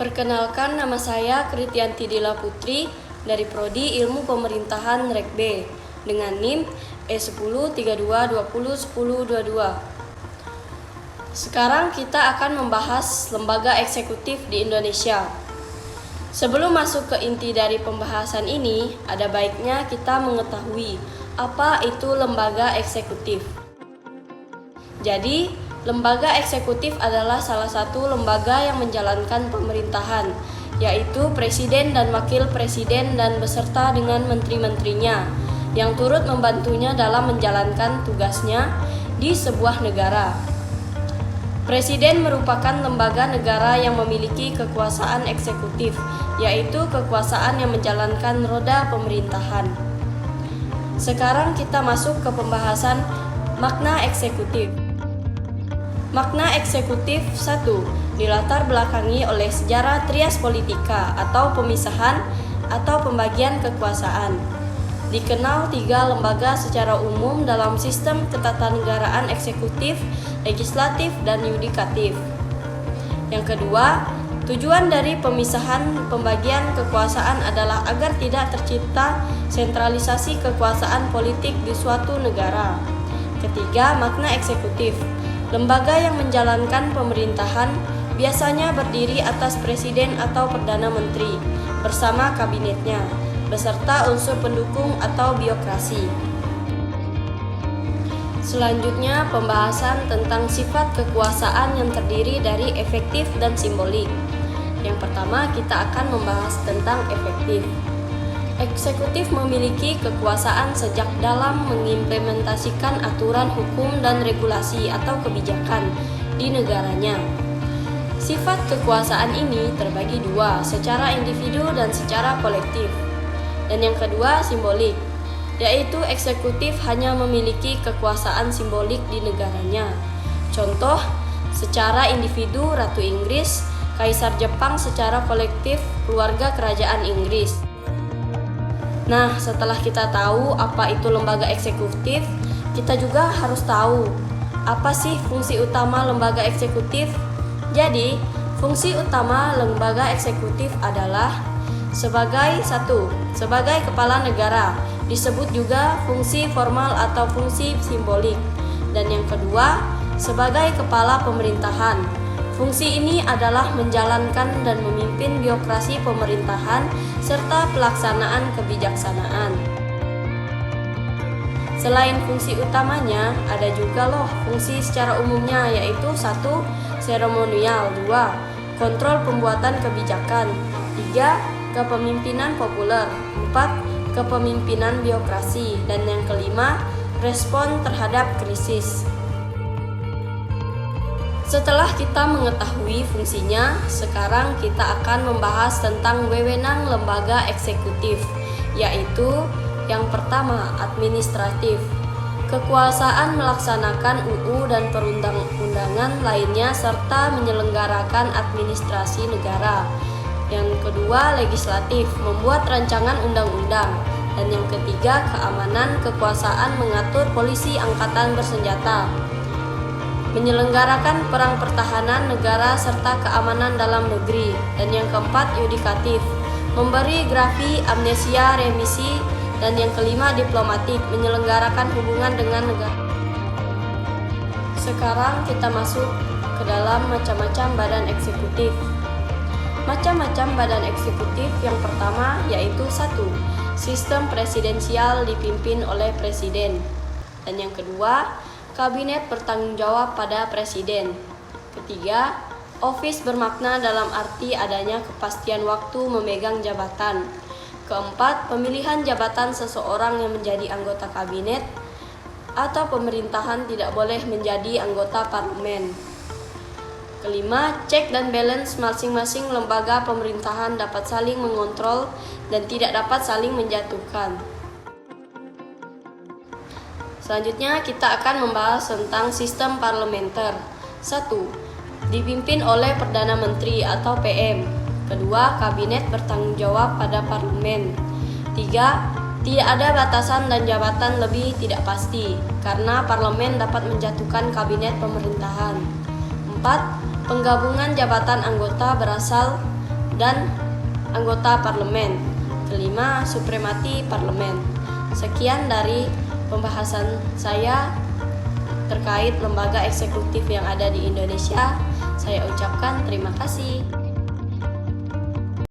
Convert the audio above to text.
Perkenalkan, nama saya Kritianti Dila Putri dari Prodi Ilmu Pemerintahan Rek B dengan NIM E1032201022. Sekarang kita akan membahas lembaga eksekutif di Indonesia. Sebelum masuk ke inti dari pembahasan ini, ada baiknya kita mengetahui apa itu lembaga eksekutif. Jadi, lembaga eksekutif adalah salah satu lembaga yang menjalankan pemerintahan, yaitu presiden dan wakil presiden dan beserta dengan menteri-menterinya, yang turut membantunya dalam menjalankan tugasnya di sebuah negara. Presiden merupakan lembaga negara yang memiliki kekuasaan eksekutif, yaitu kekuasaan yang menjalankan roda pemerintahan. Sekarang kita masuk ke pembahasan makna eksekutif. Makna eksekutif 1. Dilatar belakangi oleh sejarah trias politika atau pemisahan atau pembagian kekuasaan. Dikenal 3 lembaga secara umum dalam sistem ketatanegaraan: eksekutif, legislatif, dan yudikatif. Yang kedua, tujuan dari pemisahan pembagian kekuasaan adalah agar tidak tercipta sentralisasi kekuasaan politik di suatu negara. Ketiga, makna eksekutif. Lembaga yang menjalankan pemerintahan biasanya berdiri atas presiden atau perdana menteri bersama kabinetnya, beserta unsur pendukung atau birokrasi. Selanjutnya, pembahasan tentang sifat kekuasaan yang terdiri dari efektif dan simbolik. Yang pertama, kita akan membahas tentang efektif. Eksekutif memiliki kekuasaan sejak dalam mengimplementasikan aturan hukum dan regulasi atau kebijakan di negaranya. Sifat kekuasaan ini terbagi 2, secara individu dan secara kolektif. Dan yang kedua, simbolik, yaitu eksekutif hanya memiliki kekuasaan simbolik di negaranya. Contoh, secara individu Ratu Inggris, Kaisar Jepang; secara kolektif keluarga kerajaan Inggris. Nah, setelah kita tahu apa itu lembaga eksekutif, kita juga harus tahu apa sih fungsi utama lembaga eksekutif. Jadi, fungsi utama lembaga eksekutif adalah sebagai kepala negara, disebut juga fungsi formal atau fungsi simbolik. Dan yang kedua, sebagai kepala pemerintahan. Fungsi ini adalah menjalankan dan memimpin birokrasi pemerintahan serta pelaksanaan kebijaksanaan. Selain fungsi utamanya, ada juga fungsi secara umumnya, yaitu 1. Seremonial, 2. Kontrol pembuatan kebijakan, 3. Kepemimpinan populer, 4. Kepemimpinan birokrasi, dan yang kelima, respon terhadap krisis. Setelah kita mengetahui fungsinya, sekarang kita akan membahas tentang wewenang lembaga eksekutif, yaitu yang pertama, administratif. Kekuasaan melaksanakan UU dan perundang-undangan lainnya serta menyelenggarakan administrasi negara. Yang kedua, legislatif, membuat rancangan undang-undang. Dan yang ketiga, keamanan, kekuasaan mengatur polisi angkatan bersenjata, menyelenggarakan perang pertahanan negara serta keamanan dalam negeri. Dan yang keempat, yudikatif, memberi grafi, amnesia, remisi. Dan yang kelima, diplomatik, menyelenggarakan hubungan dengan negara. Sekarang kita masuk ke dalam macam-macam badan eksekutif. Macam-macam badan eksekutif yang pertama yaitu 1. Sistem presidensial dipimpin oleh presiden. Dan yang kedua, kabinet bertanggung jawab pada presiden. Ketiga, office bermakna dalam arti adanya kepastian waktu memegang jabatan. Keempat, pemilihan jabatan seseorang yang menjadi anggota kabinet atau pemerintahan tidak boleh menjadi anggota parlemen. Kelima, cek dan balance masing-masing lembaga pemerintahan dapat saling mengontrol dan tidak dapat saling menjatuhkan. Selanjutnya kita akan membahas tentang sistem parlementer. 1. Dipimpin oleh Perdana Menteri atau PM. Kedua, kabinet bertanggung jawab pada parlemen. 3. Tidak ada batasan dan jabatan lebih tidak pasti, karena parlemen dapat menjatuhkan kabinet pemerintahan. 4. Penggabungan jabatan anggota berasal dan anggota parlemen. Kelima, supremasi parlemen. Sekian dari pembahasan saya terkait lembaga eksekutif yang ada di Indonesia. Saya ucapkan terima kasih.